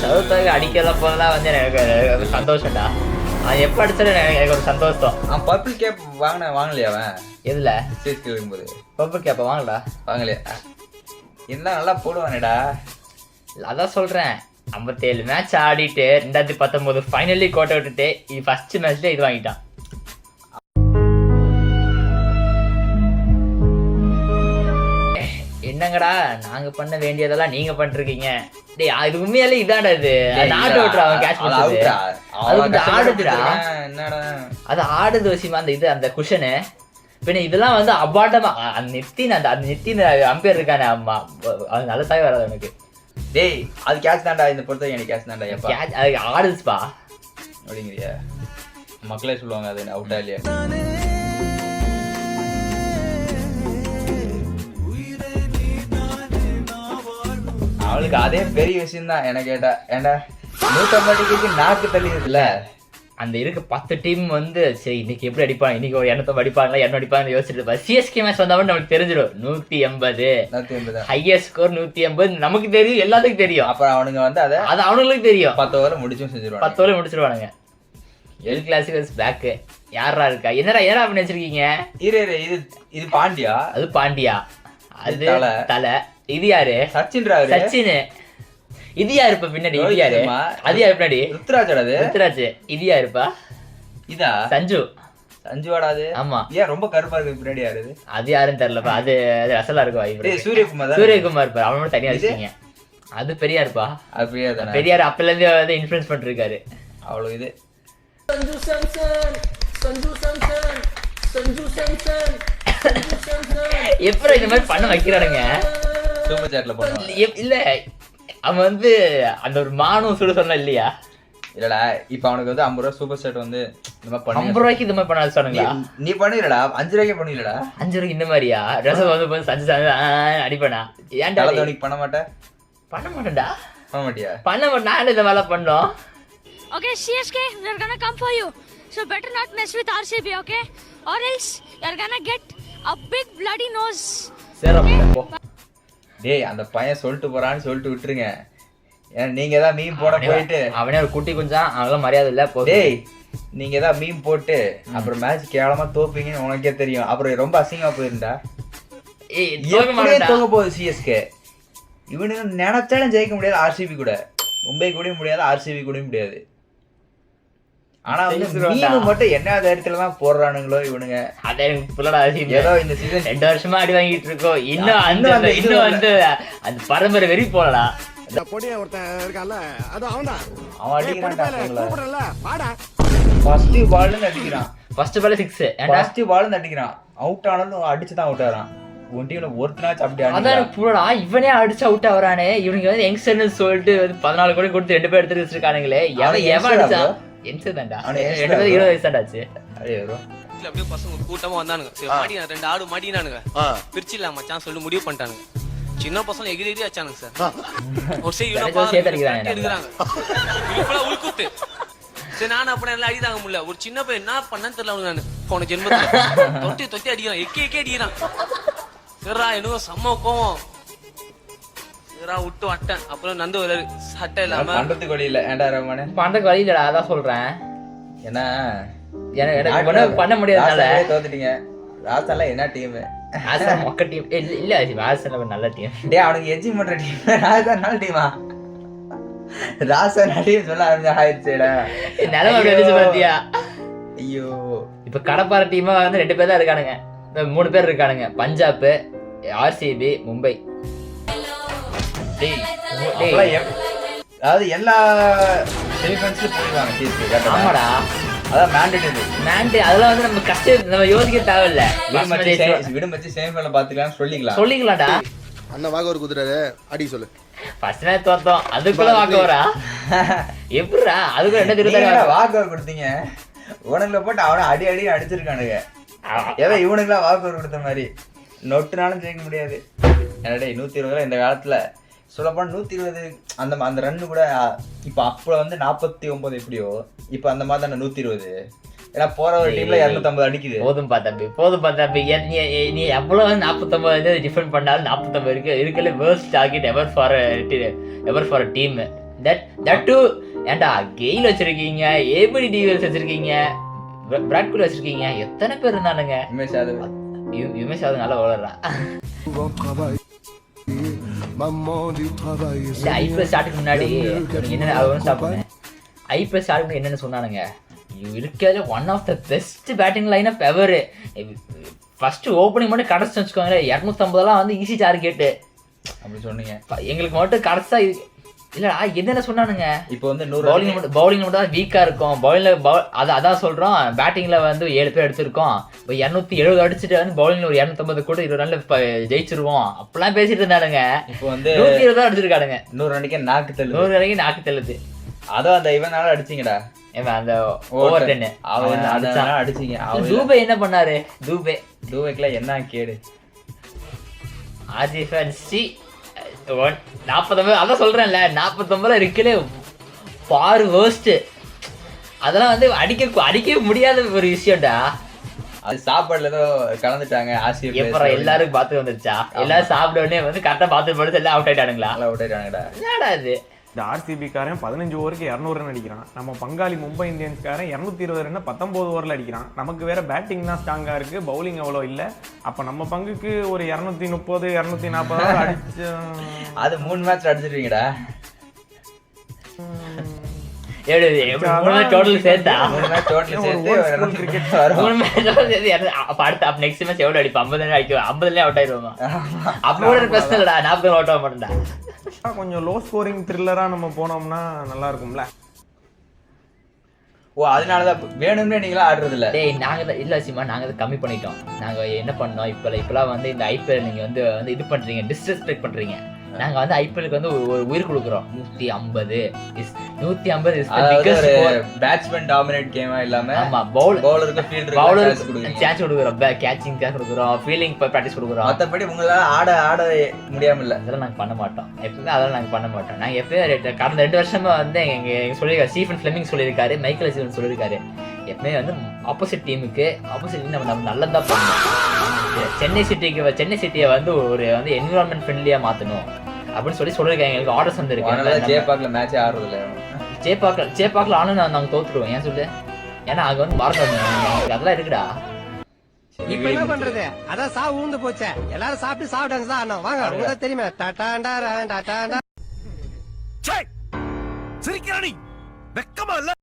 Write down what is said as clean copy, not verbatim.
சவுத்தாக அடிக்கலாம் போதெல்லாம் வந்து எனக்கு சந்தோஷம்டா. அவன் எப்போ அடிச்சாலும் எனக்கு ஒரு சந்தோஷம். அவன் பர்பிள் கேப் வாங்கலையா அவன்? எதுல சிஎஸ்கே இருக்கும்போது பர்பிள் கேப்பை வாங்கடா. வாங்கலையா? இருந்தால் நல்லா போடுவானேடா. அதான் சொல்றேன், 57 மேட்ச் ஆடிட்டு 2019 ஃபைனலி கோட்டை விட்டுட்டு இது ஃபர்ஸ்ட் மேட்ச்ல இது வாங்கிட்டான். என்னங்கடா நாங்க பண்ண வேண்டியதெல்லாம் நீங்க பண்ணிருக்கீங்க. டேய் இது உண்மையாலே இதான்டா, இது நாட் அவுட்ரா. அவன் கேட்ச் பண்ணது அது ஆடுதுடா. என்னடா அது ஆடுது விஷயமா அந்த இது அந்த குஷனு. பின்ன இதெல்லாம் வந்து அபாட்டமா அந்த நித்தின் அம்பையர் இருக்கானே, அம்மா அது நல்லதாவே வராது எனக்கு. டேய் அது கேட்ச் தான்டா, இந்த பொறுத்த எனக்கு கேட்ச் தான்டா. எப்பா கேட்ச் அது ஆடுதுப்பா அப்படிங்கிறியா? மக்களே சொல்லுவாங்க அது அவுட்டா இல்லையா. அவளுக்கு அதே பெரிய விஷயம் தான் என்ன கேட்டா. ஏண்டா 150 நாக்கு தள்ளிடுதுல. அந்த இருக்க 10 டீம் வந்து சரி இன்னைக்கு எப்படி அடிப்பாங்க, இன்னைக்கு ஒரு 200 அடிப்பாங்களா 200 அடிப்பாங்கன்னு யோசிச்சுட்டு இருப்பா. சிஎஸ்கே மேட்ச் வந்தாலும் நமக்கு தெரிஞ்சிடும் 180 ஹையஸ்ட் ஸ்கோர் 180 நமக்கு தெரியும், எல்லாத்துக்கும் தெரியும். அப்புறம் அவனுங்க வந்து அது அவனுங்களுக்கு தெரியும். 10 ஓவர் முடிச்சும் செஞ்சிருவாங்க. 10 ஓவர் முடிச்சிருவானுங்க. எல் கிளாசிக்கல்ஸ் பேக் யாரா இருக்கா? என்னடா பண்ணி வச்சிருக்கீங்க? இது பாண்டியா, அது பாண்டியா, அது தலை. இது யாரு? சச்சின். இது யாரு இப்ப பின்னாடி? இது யாரு? அது யாரு பின்னாடி? ருத்ராஜ். இது யாருப்பா? இதா சஞ்சுவாடா அது? ஆமா. ஏன் ரொம்ப கருப்பா இருக்கு பின்னாடி? யாரு அது? யாருன்னு தெரியலப்பா. அது அசலா இருக்கும். சூரியகுமார் பா. அவனோட தனியா வச்சிருக்கீங்க. அது பெரியாருப்பா. பெரியார் அப்பல இருந்து இன்ஃப்ளூயன்ஸ் பண்ணிருக்காரு. அவ்வளவு இது எப்படி இந்த மாதிரி பண்ண வைக்கிறானுங்க? சூப்பர் சாட்ல போடுவான். இல்ல அவன் வந்து அந்த ஒரு மானும் சுட சொன்னா இல்லையா? இல்லடா இப்ப அவனுக்கு வந்து 50 ரூபாய் சூப்பர் சாட் வந்து இந்த மாதிரி பண்ணி 50 ரூபாய்க்கு இந்த மாதிரி பண்ண சொன்னாங்களா? நீ பண்ணிடா 5 ரூபாய்க்கு பண்ணிடா. 5 ரூபாய்க்கு இந்த மாதிரியா? ரசம் வந்து சஞ்சு அடிப்பனா? ஏன்டா தோனிக்கு பண்ண மாட்டேன்டா. பண்ண மாட்டியா? நான் இந்த வேலை பண்ணோம். Okay, CSK, we're gonna come for you. So better not mess with RCB, okay? Or else you're gonna get a big bloody nose. சரிப்பா. டேய் அந்த பையன் சொல்லிட்டு போறான்னு சொல்லிட்டு விட்டுருங்க. ஏன்னா நீங்க தான் மீம் போட போயிட்டு அவனே ஒரு குட்டி கொஞ்சம் அவங்களாம் மரியாதை இல்ல. டேய் நீங்க தான் மீம் போட்டு அப்புறம் மேட்ச் கேவலமா தோப்பீங்கன்னு உனக்கே தெரியும். அப்புறம் ரொம்ப அசிங்கமா போயிருந்தா தோக்க போகுது சிஎஸ்கே. இவனுங்க நினைச்சாலும் ஜெயிக்க முடியாது. ஆர்சிபி கூட மும்பை கூடயும் முடியாது, ஆர்சிபி கூடயும் முடியாது. ஆனா மீன் மட்டும் என்ன தைரியத்துல தான் போடுறானுங்களோ இவனுங்க. அதே புள்ளடா ஏதோ இந்த சீசன் 2 வருஷமா அடி வாங்கிட்டு இருக்கோம். இன்னும் வந்து அந்த பரம்பரை வெறி போடலாம். அவன் அடிக்கிறான். ஃபர்ஸ்ட் பால் அடிக்கிறான். First ball 6. ஃபர்ஸ்ட் பால் அடிக்கிறான். அவுட் ஆனாலும் அடிச்சுதான் அவுட் ஆகிறான். உன் டீம்ல ஒருத்தனாச்சும் அப்படி அதான் புள்ளடா இவனே அடிச்சு அவுட் ஆகுறானே. இவனுக்கு வந்து யங்ஸ்டர்னு சொல்லிட்டு 14 கோடி கொடுத்து 2 பேர் எடுத்து வச்சிருக்கானுங்களே. எவன் அடிச்சா? என்சதான்டா 2 பேர் 20 வயசு ஆச்சு. அப்படியே பசங்க கூட்டமா வந்தானுங்க. சரி மாடி 2 ஆடு மாடினானுங்க. பிரிச்சிடலாம் மச்சான் சொல்லி முடிவு பண்ணிட்டானுங்க. சின்ன பசங்க எகிரி அடிச்சானுங்க சார். ஒரு சரி எடுக்கிறாங்க உள்கூட்டு. சரி நானும் அப்படி எல்லாம் அடிதாங்க முடியல. ஒரு சின்ன பையன் என்ன பண்ணான்னு தெரியல அவனுக்கு. நான் போன ஜென்மத்துல தொட்டி அடிக்கிறான். எக்கே அடிக்கிறான். சரிடா எனக்கு செம்ம கோவம். விட்டு வட்டேன். அப்புறம் நந்து வராரு சட்டை இல்லாம. பண்றதுக்கு வழி இல்ல. ஏன்டா ரமணே பண்றதுக்கு வழி இல்லடா. அதான் சொல்றேன். ஏன்னா எனக்கு பண்ண முடியாதனால தோத்துட்டீங்க. ராசன்ல என்ன டீம்? ராசன் மொக்க டீம் இல்ல. ராசன் நல்ல டீம். டேய் அவனுக்கு எஜி பண்ற டீம். ராசன் நல்ல டீமா? ராசன் டீம் சொல்ல ஆயிடுச்சுடா. நிலம அப்படி வந்துச்சு பாத்தியா? ஐயோ இப்ப கடப்பார டீமா வந்து 2 பேர் தான் இருக்கானுங்க. 3 பேர் இருக்கானுங்க. பஞ்சாப், ஆர்சிபி, மும்பை. அதாவது எல்லா செமிஃபைனல்ஸ்லயும் போயிடுவாங்க சிஎஸ்கே. ஆமாடா அதான் மேண்டேட்டரி. அதெல்லாம் வந்து நம்ம கஷ்டம் நம்ம யோசிக்க தேவையில்ல. விடும் வச்சு செமிஃபைனல் பாத்துக்கலாம் சொல்லிக்கலாம்டா. அண்ணா வாக ஒரு குதிரை அடி சொல்லு. ஃபர்ஸ்ட் மேட்ச் தோத்தோம். அதுக்குள்ள வாக்க வரா? எப்படிடா அதுக்குள்ள என்ன தெரியுதா? வாக்க கொடுத்தீங்க. உனக்குல போட்டு அவனை அடி அடிச்சிருக்கானுங்க. ஏதோ இவனுக்குலாம் வாக்கு கொடுத்த மாதிரி நொட்டுனாலும் ஜெயிக்க முடியாது. என்னடே 120 இந்த காலத்துல சொல்லப்போனா 120 அந்த ரன்னு கூட இப்ப அப்ப வந்து 49 எப்படியோ இப்ப அந்த மாதிரி தானே 120. ஏன்னா போற ஒரு டீம்ல 250 அடிக்குது. போதும் தம்பி நீ எவ்வளவு 49 டிஃபெண்ட் பண்ணாலும் 49 இருக்கல worst target ever for team. That to ஏன்டா கெயில் வச்சிருக்கீங்க, ஏபிடி டிவிஎல்ஸ் வச்சிருக்கீங்க, விராட் கோலி வச்சிருக்கீங்க, எத்தனை பேர் இருந்தானுங்க. உமேஷ் யாதவ் நல்லா வளர்றான். இல்ல ஐபிஎல் ஸ்டார்ட்டுக்கு முன்னாடி ஐபிஎல் ஸ்டார்ட் என்னென்ன சொன்னானுங்க, இருக்கிறதுல one of the best batting line up ever. First opening மட்டும் கடைசி வச்சுக்கோங்களேன், 250 வந்து ஈஸி டார்கெட்டு அப்படி சொன்னீங்க. எங்களுக்கு மட்டும் கடைசா இல்லடா என்னென்ன சொன்னானுங்க. இப்போ வந்து பவுலிங் மட்டும் தான் வீக்கா இருக்கும். அதான் சொல்றோம், பேட்டிங்ல வந்து 7 பேர் எடுத்திருக்கோம், இப்போ 270 அடிச்சுட்டு வந்து பவுலிங்ல ஒரு 250 கூட 20 ரன்ல ஜெயிச்சிருவோம் அப்படிலாம் பேசிட்டு இருந்தானுங்க. இப்போ வந்து 120 அடிச்சிருக்கானுங்க. 100 ரன்னுக்கே நாக்கு தள்ளு, 100 ரன்னுக்கு நாக்கு தள்ளுது. அதுவும் அந்த இவனால அடிச்சிங்கடா, அந்த ஓவர் 10 அடிச்சிங்க. தூபே என்ன பண்ணாரு? தூபேக்குலாம் என்ன கேடு. ஆர்ஜிஎஃப்சி 49 அதான் சொல்றேன்ல, 49 இருக்கலே பாரு வேர்ஸ்ட். அதெல்லாம் வந்து அடிக்க முடியாத ஒரு விஷயம்டா. அது சாப்பாடுல ஏதோ கலந்துட்டாங்க. எப்பறம் எல்லாரும் பாத்து வந்துருச்சா? எல்லாரும் சாப்பிட உடனே வந்து கரெக்டா பாத்து போட்டு எல்லாம் அவுட் ஆயிட்டானுங்களா? என்னடா இது? இந்த ஆர்சிபி காரன் 15 ஓவருக்கு 200 ரன் அடிக்கிறான். நம்ம பங்காளி மும்பை இந்தியன்ஸ் காரன் 220 ரன் 19 ஓவரில் அடிக்கிறான். நமக்கு வேற பேட்டிங் தான் ஸ்ட்ராங்கா இருக்கு, பவுலிங் அவ்வளோ இல்லை. அப்ப நம்ம பங்குக்கு ஒரு 230 240 அடிச்சு அது 3 மேட்ச் அடிச்சிருவீங்கடா. டோட்டல் சேர்த்தா நெக்ஸ்ட் மேட்ச் எவ்வளவு அடிப்பா? 50 அடிக்கும், 50 அவுட் ஆயிடுவோம். அப்படி கூட பிரச்சனை இல்லடா, 40 அவுட் ஆக மாட்டேன்டா. கொஞ்சம் லோ ஸ்கோரிங் த்ரில்லரா நம்ம போனோம்னா நல்லா இருக்கும்ல. ஓ அதனாலதான் வேணும்னே நீங்களா ஆடுறது இல்ல? டேய் நாங்க இல்ல சிமா, நாங்க அதை கம்மி பண்ணிட்டோம். நாங்க என்ன பண்ணோம், இப்பெல்லாம் வந்து இந்த ஐபிஎல் நீங்க வந்து இது பண்றீங்க, டிஸ்ரெஸ்பெக்ட் பண்றீங்க. நாங்க வந்து ஐபிஎலுக்கு வந்து ஒரு உயிர் கொடுக்குறோம். 150 பேட்ஸ்மேன் டாமினேட் கேமா இல்லாம, ஆமா பவுலருக்கு ஃபீல்டருக்கு சான்ஸ் கொடுக்குறோம், கேட்சிங் சான்ஸ் கொடுக்குறோம், ஃபீல்டிங் பிராக்டிஸ் கொடுக்குறோம். மத்தபடி உங்களால ஆட முடியாம இல்ல. அதெல்லாம் நாங்க பண்ண மாட்டோம். எப்பவுமே அதெல்லாம் நாங்க பண்ண மாட்டோம். நாங்க எப்பயும் கடந்த 2 வருஷமா வந்து எங்க சொல்லியிருக்காரு, ஸ்டீஃபன் ஃபிளெமிங் சொல்லியிருக்காரு, மைக்கேல் எசிவன் சொல்லியிருக்காரு, எப்பவுமே வந்து ஆப்போசிட் டீமுக்கு நம்ம நல்லதா பண்ணணும். சென்னை சிட்டியை வந்து ஒரு வந்து என்விரான்மெண்ட் ஃப்ரெண்ட்லியா மாத்தணும் அப்படின்னு சொல்லிருக்காங்க. எங்களுக்கு ஆர்டர்ஸ் வந்துருக்கு. ஜேபாக்ல மேட்ச் ஆடுறது இல்ல. ஜேபாக்ல ஆனா நாங்க தோத்துருவோம். ஏன் சொல்லு? ஏன்னா அங்க வந்து மறந்து அதெல்லாம் இருக்குடா. இப்ப என்ன பண்றது? அதான் சாவு ஊந்து போச்சே. எல்லாரும் சாப்பிட்டு சாப்பிட்டாங்க சார். வாங்க உங்களுக்கு தெரியுமே, டாடாண்டா டாடாண்டா. சிரிக்கிறானி வெக்கமா இல்ல?